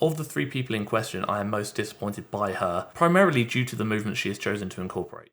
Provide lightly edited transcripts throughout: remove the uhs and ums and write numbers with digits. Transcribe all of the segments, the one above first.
Of the 3 people in question, I am most disappointed by her, primarily due to the movements she has chosen to incorporate.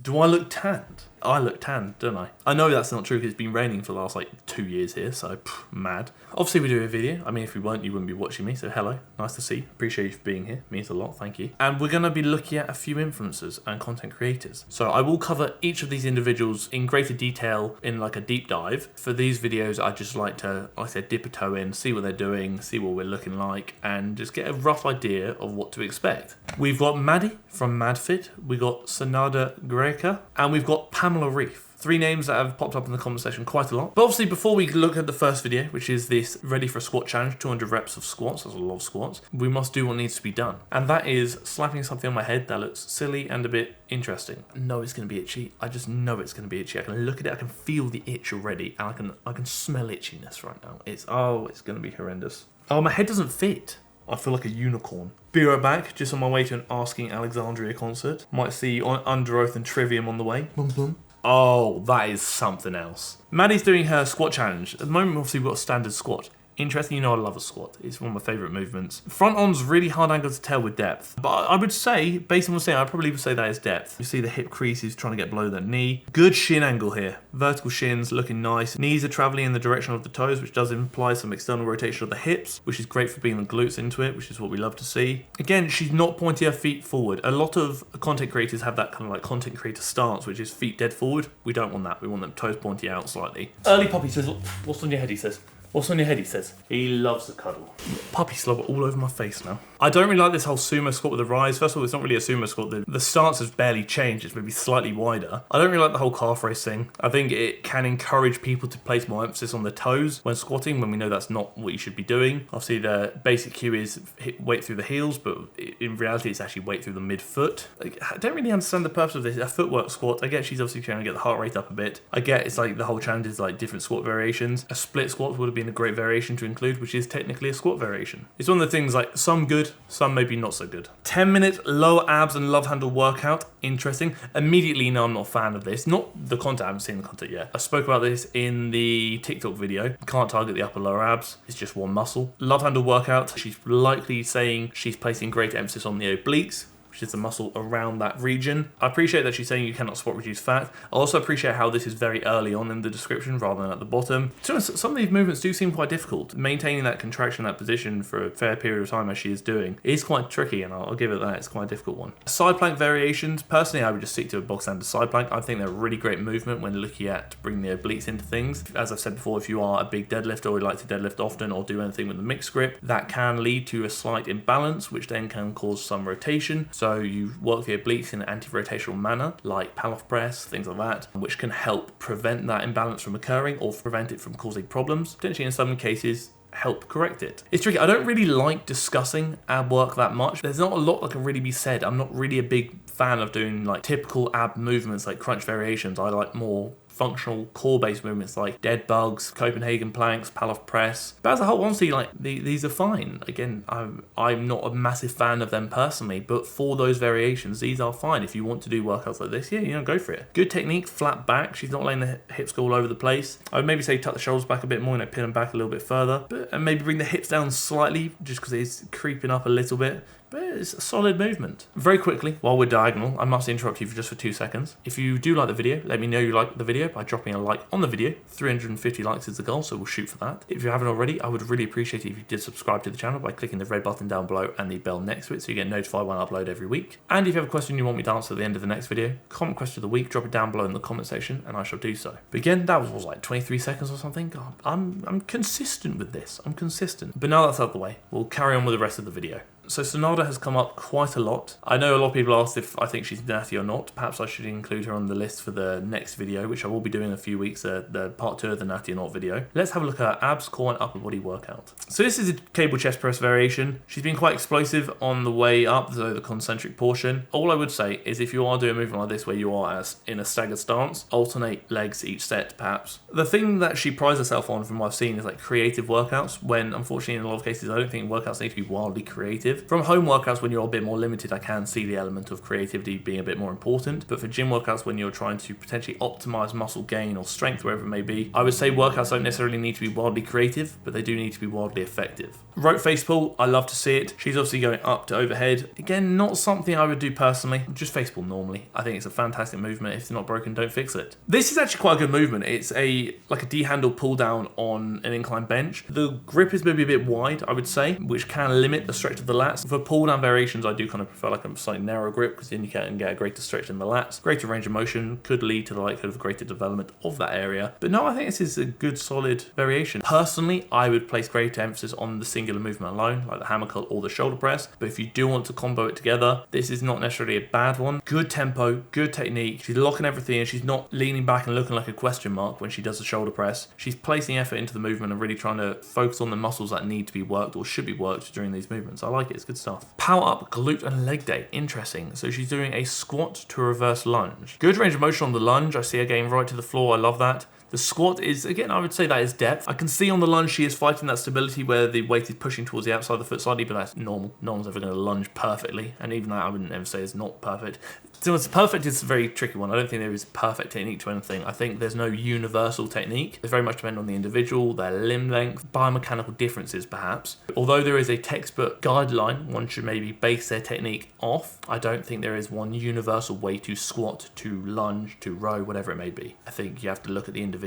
Do I look tanned? I look tanned, don't I? I know that's not true because it's been raining for the last 2 years here, so mad. Obviously we do a video. I mean, if we weren't, you wouldn't be watching me, so hello. Nice to see you. Appreciate you for being here. Means a lot, thank you. And we're going to be looking at a few influencers and content creators. So I will cover each of these individuals in greater detail in a deep dive. For these videos, I just like to, like I said, dip a toe in, see what they're doing, see what we're looking like, and just get a rough idea of what to expect. We've got Maddie from MadFit, we got Senada Greca, and we've got Pamela Reif. 3 names that have popped up in the comment section quite a lot. But obviously, before we look at the first video, which is this ready for a squat challenge, 200 reps of squats, that's a lot of squats, we must do what needs to be done. And that is slapping something on my head that looks silly and a bit interesting. I know it's going to be itchy. I just know it's going to be itchy. I can look at it, I can feel the itch already, and I can smell itchiness right now. It's going to be horrendous. Oh, my head doesn't fit. I feel like a unicorn. Be right back, just on my way to an Asking Alexandria concert. Might see Under Oath and Trivium on the way. Blum, blum. Oh, that is something else. Maddie's doing her squat challenge. At the moment, obviously, we've got a standard squat. Interesting, you know I love a squat. It's one of my favourite movements. Front on's really hard angle to tell with depth. But I would say, based on what I'm saying, I'd probably say that is depth. You see the hip creases trying to get below the knee. Good shin angle here. Vertical shins looking nice. Knees are travelling in the direction of the toes, which does imply some external rotation of the hips, which is great for bringing the glutes into it, which is what we love to see. Again, she's not pointing her feet forward. A lot of content creators have that kind of content creator stance, which is feet dead forward. We don't want that. We want them toes pointy out slightly. Early Poppy says, what's on your head, he says. What's on your head, he says. He loves a cuddle. Puppy slobber all over my face now. I don't really like this whole sumo squat with the rise. First of all, it's not really a sumo squat. The stance has barely changed. It's maybe slightly wider. I don't really like the whole calf raise thing. I think it can encourage people to place more emphasis on the toes when squatting, when we know that's not what you should be doing. Obviously, the basic cue is weight through the heels, but in reality, it's actually weight through the midfoot. I don't really understand the purpose of this. A footwork squat, I get she's obviously trying to get the heart rate up a bit. I get it's the whole challenge is different squat variations. A split squat would have been a great variation to include, which is technically a squat variation. It's one of the things some good, some maybe not so good. 10-minute lower abs and love handle workout. Interesting. Immediately, no, I'm not a fan of this. Not the content, I haven't seen the content yet. I spoke about this in the TikTok video. Can't target the upper lower abs. It's just one muscle. Love handle workout. She's likely saying she's placing greater emphasis on the obliques, which is the muscle around that region. I appreciate that she's saying you cannot spot reduce fat. I also appreciate how this is very early on in the description rather than at the bottom. So some of these movements do seem quite difficult. Maintaining that contraction, that position for a fair period of time as she is doing is quite tricky, and I'll give it that. It's quite a difficult one. Side plank variations. Personally, I would just stick to a box standard side plank. I think they're a really great movement when looking at bringing the obliques into things. As I've said before, if you are a big deadlifter or would like to deadlift often or do anything with the mixed grip, that can lead to a slight imbalance, which then can cause some rotation. So you work the obliques in an anti-rotational manner, like Pallof press, things like that, which can help prevent that imbalance from occurring or prevent it from causing problems. Potentially in some cases, help correct it. It's tricky. I don't really like discussing ab work that much. There's not a lot that can really be said. I'm not really a big fan of doing typical ab movements like crunch variations. I like more functional core-based movements like dead bugs, Copenhagen planks, Pallof press. But as a whole, honestly, these are fine. Again, I'm not a massive fan of them personally, but for those variations, these are fine. If you want to do workouts like this, yeah, go for it. Good technique, flat back. She's not letting the hips go all over the place. I would maybe say tuck the shoulders back a bit more and pin them back a little bit further, and maybe bring the hips down slightly just because it's creeping up a little bit. But it's a solid movement. Very quickly, while we're diagonal, I must interrupt you for 2 seconds. If you do like the video, let me know you like the video by dropping a like on the video. 350 likes is the goal, so we'll shoot for that. If you haven't already, I would really appreciate it if you did subscribe to the channel by clicking the red button down below and the bell next to it so you get notified when I upload every week. And if you have a question you want me to answer at the end of the next video, comment question of the week, drop it down below in the comment section and I shall do so. But again, that was 23 seconds or something. God, I'm consistent with this. I'm consistent. But now that's out of the way, we'll carry on with the rest of the video. So Senada has come up quite a lot. I know a lot of people asked if I think she's natty or not. Perhaps I should include her on the list for the next video, which I will be doing in a few weeks, the part 2 of the natty or not video. Let's have a look at her abs, core and upper body workout. So this is a cable chest press variation. She's been quite explosive on the way up, so the concentric portion. All I would say is if you are doing a movement like this where you are in a staggered stance, alternate legs each set perhaps. The thing that she prides herself on from what I've seen is like creative workouts, when unfortunately in a lot of cases I don't think workouts need to be wildly creative. From home workouts when you're a bit more limited, I can see the element of creativity being a bit more important, but for gym workouts when you're trying to potentially optimize muscle gain or strength, wherever it may be, I would say workouts don't necessarily need to be wildly creative, but they do need to be wildly effective. Rope face pull, I love to see it. She's obviously going up to overhead. Again, not something I would do personally, just face pull normally. I think it's a fantastic movement. If it's not broken, don't fix it. This is actually quite a good movement. It's like a D-handle pull down on an incline bench. The grip is maybe a bit wide, I would say, which can limit the stretch of the lats. For pull down variations, I do kind of prefer like a slightly narrow grip, because then you can get a greater stretch in the lats. Greater range of motion could lead to the likelihood of greater development of that area. But no, I think this is a good solid variation. Personally, I would place greater emphasis on the singular movement alone, like the hammer curl or the shoulder press. But if you do want to combo it together, this is not necessarily a bad one. Good tempo, good technique. She's locking everything in. She's not leaning back and looking like a question mark when she does the shoulder press. She's placing effort into the movement and really trying to focus on the muscles that need to be worked or should be worked during these movements. I like it. It's good stuff. Power up, glute and leg day. Interesting. So she's doing a squat to reverse lunge. Good range of motion on the lunge. I see her getting right to the floor. I love that. The squat is, again, I would say that is depth. I can see on the lunge she is fighting that stability where the weight is pushing towards the outside of the foot slightly, but that's normal. No one's ever going to lunge perfectly, and even that I wouldn't ever say is not perfect. So it's perfect is a very tricky one. I don't think there is perfect technique to anything. I think there's no universal technique. It's very much dependent on the individual, their limb length, biomechanical differences perhaps. Although there is a textbook guideline, one should maybe base their technique off. I don't think there is one universal way to squat, to lunge, to row, whatever it may be. I think you have to look at the individual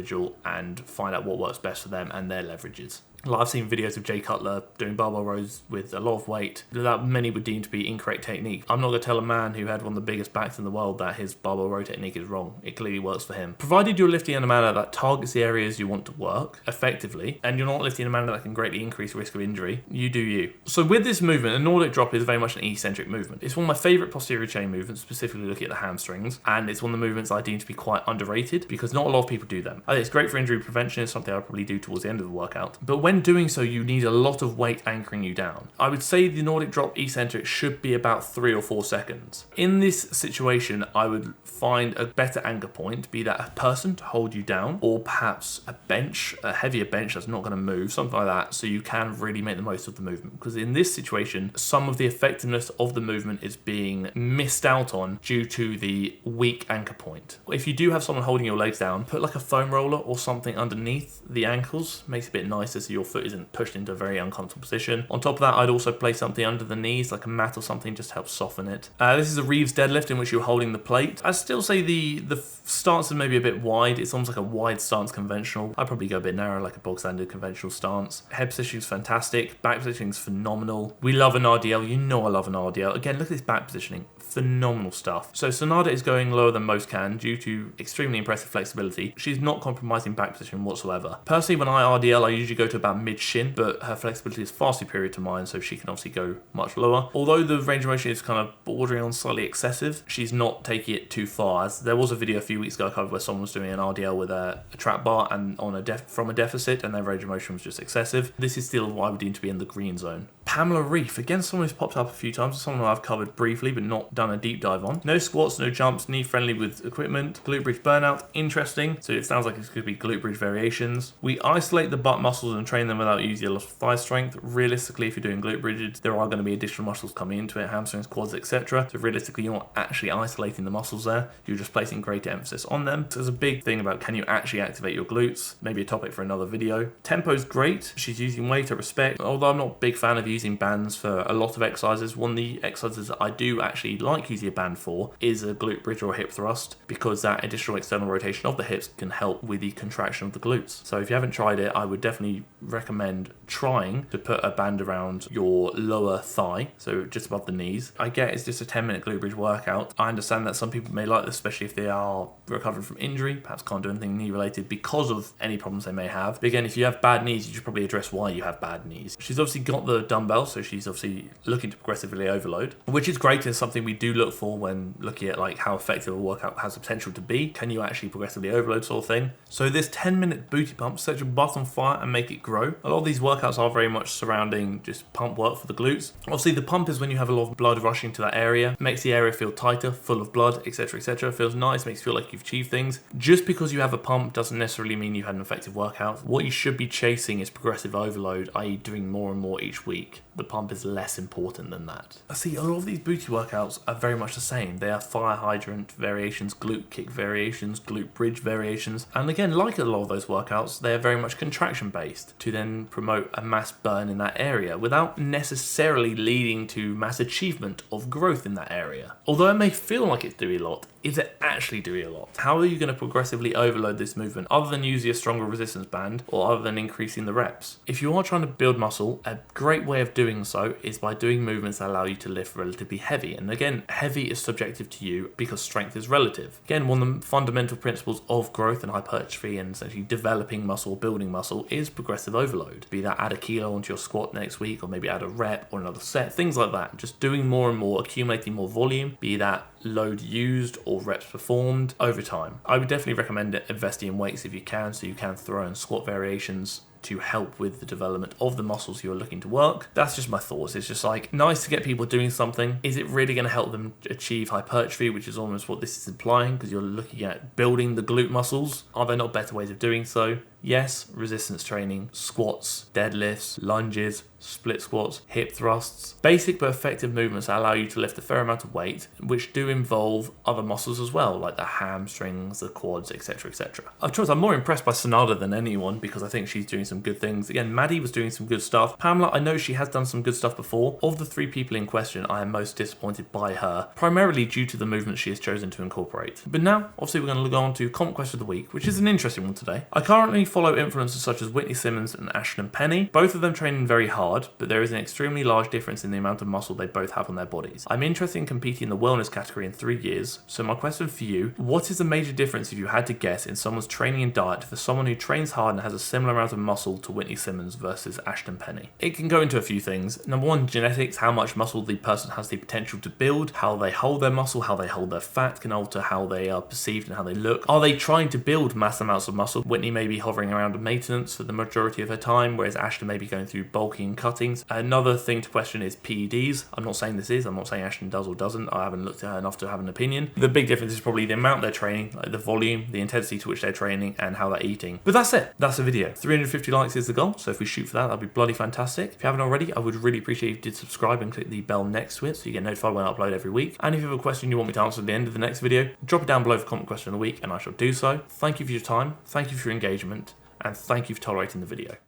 and find out what works best for them and their leverages. Like I've seen videos of Jay Cutler doing barbell rows with a lot of weight that many would deem to be incorrect technique. I'm not going to tell a man who had one of the biggest backs in the world that his barbell row technique is wrong. It clearly works for him. Provided you're lifting in a manner that targets the areas you want to work effectively, and you're not lifting in a manner that can greatly increase risk of injury, you do you. So with this movement, a Nordic drop is very much an eccentric movement. It's one of my favourite posterior chain movements, specifically looking at the hamstrings, and it's one of the movements I deem to be quite underrated because not a lot of people do them. I think it's great for injury prevention. It's something I'll probably do towards the end of the workout. But when doing so, you need a lot of weight anchoring you down. I would say the Nordic drop eccentric should be about 3 or 4 seconds. In this situation, I would find a better anchor point, be that a person to hold you down, or perhaps a bench, a heavier bench that's not going to move, something like that, so you can really make the most of the movement. Because in this situation, some of the effectiveness of the movement is being missed out on due to the weak anchor point. If you do have someone holding your legs down, put like a foam roller or something underneath the ankles, makes it a bit nicer so your foot isn't pushed into a very uncomfortable position. On top of that, I'd also place something under the knees, like a mat or something, just to help soften it. This is a Reeves deadlift in which you're holding the plate. I still say the stance is maybe a bit wide. It's almost like a wide stance conventional. I'd probably go a bit narrow, like a bog standard conventional stance. Head positioning is fantastic. Back positioning is phenomenal. We love an RDL. You know I love an RDL. Again, look at this back positioning. Phenomenal stuff. So Senada is going lower than most can due to extremely impressive flexibility. She's not compromising back position whatsoever. Personally, when I RDL, I usually go to about mid-shin, but her flexibility is far superior to mine, so she can obviously go much lower. Although the range of motion is kind of bordering on slightly excessive, she's not taking it too far. As there was a video a few weeks ago I covered where someone was doing an RDL with a trap bar and on from a deficit, and their range of motion was just excessive. This is still what I would deem to be in the green zone. Pamela Reif, again someone who's popped up a few times, someone I've covered briefly but not done a deep dive on. No squats, no jumps, knee friendly with equipment. Glute bridge burnout, interesting. So it sounds like it could be glute bridge variations. We isolate the butt muscles and train them without using a lot of thigh strength. Realistically, if you're doing glute bridges, there are going to be additional muscles coming into it, hamstrings, quads, etc. So realistically, you're not actually isolating the muscles there. You're just placing greater emphasis on them. So there's a big thing about can you actually activate your glutes? Maybe a topic for another video. Tempo's great. She's using weight to respect. Although I'm not a big fan of using bands for a lot of exercises, one of the exercises that I do actually like using a band for is a glute bridge or a hip thrust, because that additional external rotation of the hips can help with the contraction of the glutes. So if you haven't tried it, I would definitely recommend trying to put a band around your lower thigh, so just above the knees. I get it's just a 10-minute glute bridge workout. I understand that some people may like this, especially if they are recovering from injury, perhaps can't do anything knee related because of any problems they may have. But again, if you have bad knees, you should probably address why you have bad knees. She's obviously got the dumbbell dumbbells, so she's obviously looking to progressively overload, which is great and something we do look for when looking at like how effective a workout has the potential to be. Can you actually progressively overload sort of thing? So this 10-minute booty pump, set your butt on fire and make it grow. A lot of these workouts are very much surrounding just pump work for the glutes. Obviously the pump is when you have a lot of blood rushing to that area, makes the area feel tighter, full of blood, etc, etc. Feels nice, makes you feel like you've achieved things. Just because you have a pump doesn't necessarily mean you've had an effective workout. What you should be chasing is progressive overload, i.e. doing more and more each week. The pump is less important than that. I see a lot of these booty workouts are very much the same. They are fire hydrant variations, glute kick variations, glute bridge variations. And again, like a lot of those workouts, they are very much contraction based to then promote a mass burn in that area without necessarily leading to mass achievement of growth in that area. Although it may feel like it's doing a lot, is it actually doing a lot? How are you going to progressively overload this movement other than using a stronger resistance band or other than increasing the reps? If you are trying to build muscle, a great way of doing so is by doing movements that allow you to lift relatively heavy. And again, heavy is subjective to you because strength is relative. Again, one of the fundamental principles of growth and hypertrophy and essentially developing muscle, building muscle is progressive overload. Be that add a kilo onto your squat next week or maybe add a rep or another set, things like that. Just doing more and more, accumulating more volume, be that load used or reps performed over time. I would definitely recommend investing in weights if you can, so you can throw in squat variations to help with the development of the muscles you're looking to work. That's just my thoughts. It's just like nice to get people doing something. Is it really going to help them achieve hypertrophy, which is almost what this is implying because you're looking at building the glute muscles? Are there not better ways of doing so? Yes, resistance training, squats, deadlifts, lunges, split squats, hip thrusts, basic but effective movements that allow you to lift a fair amount of weight, which do involve other muscles as well, like the hamstrings, the quads, etc, etc. I'm more impressed by Senada than anyone because I think she's doing some good things. Again, Maddie was doing some good stuff. Pamela, I know she has done some good stuff before. Of the 3 people in question, I am most disappointed by her, primarily due to the movements she has chosen to incorporate. But now, obviously, we're going to go on to Comp Question of the Week, which is an interesting one today. I currently follow influencers such as Whitney Simmons and Ashton Penny. Both of them training very hard, but there is an extremely large difference in the amount of muscle they both have on their bodies. I'm interested in competing in the wellness category in 3 years, so my question for you, what is the major difference if you had to guess in someone's training and diet for someone who trains hard and has a similar amount of muscle to Whitney Simmons versus Ashton Penny? It can go into a few things. Number 1, genetics, how much muscle the person has the potential to build, how they hold their muscle, how they hold their fat can alter how they are perceived and how they look. Are they trying to build mass amounts of muscle? Whitney may be hovering around maintenance for the majority of her time, whereas Ashton may be going through bulking and cuttings. Another thing to question is PEDs. I'm not saying I'm not saying Ashton does or doesn't. I haven't looked at her enough to have an opinion. The big difference is probably the amount they're training, like the volume, the intensity to which they're training, and how they're eating. But that's it. That's the video. 350 likes is the goal, so if we shoot for that, that'd be bloody fantastic. If you haven't already, I would really appreciate if you did subscribe and click the bell next to it so you get notified when I upload every week. And if you have a question you want me to answer at the end of the next video, drop it down below for Comment Question of the Week and I shall do so. Thank you for your time, thank you for your engagement, and thank you for tolerating the video.